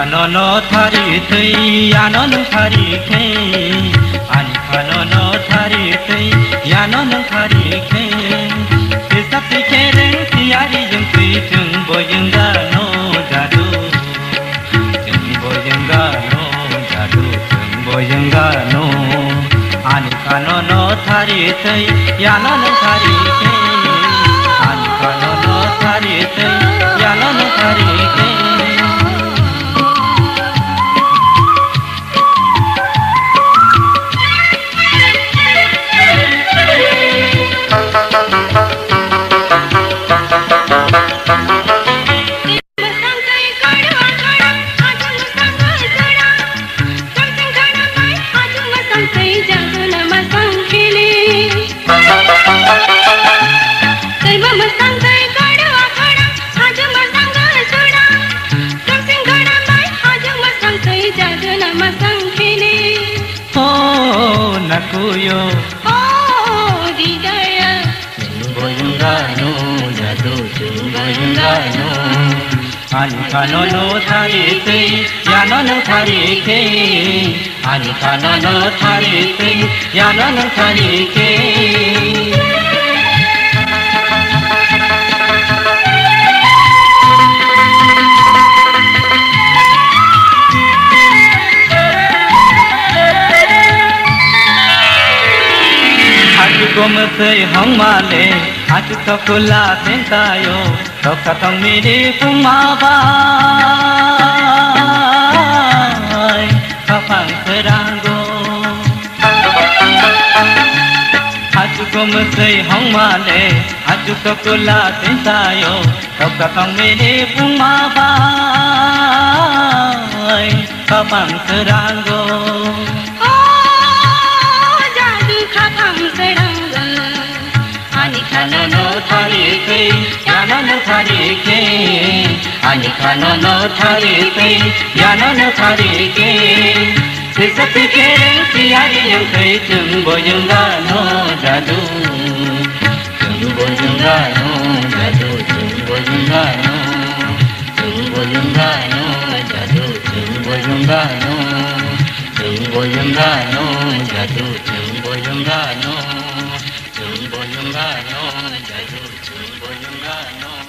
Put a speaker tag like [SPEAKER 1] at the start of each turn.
[SPEAKER 1] Anono thari thei, anono thari thei, ani anono thari thei, anono thari thei. Kisah pikiran tiada yang terjung boyangga no jadu, jung boyangga no jadu, jung boyangga no. Ani anono thari thei, anono thari thei, ani anono thari thei, anono thari thei. Nakuyo,
[SPEAKER 2] oh digaya,
[SPEAKER 1] boyangga no jadu, boyangga no. Ani kanono thari thei, yanono thari thei. Ani kanono thari thei, yanono thari thei. Gom sei hong male, aju to kula tentayo, to katong miri pumabay, kapang serango. Aju gom sei hong male, aju to kula tentayo, to katong miri pumabay, kapang serango. Anono thari thei, anono thari thei, ani anono thari thei, anono thari thei. Kisah pikiran tiada yang terjung boyangga no jadu, jung boyangga no jadu, jung boyangga no, jung boyangga no jadu, jung boyangga no, jung boyangga no jadu, jung boyangga no. Boyangga no, jadu, boyangga no.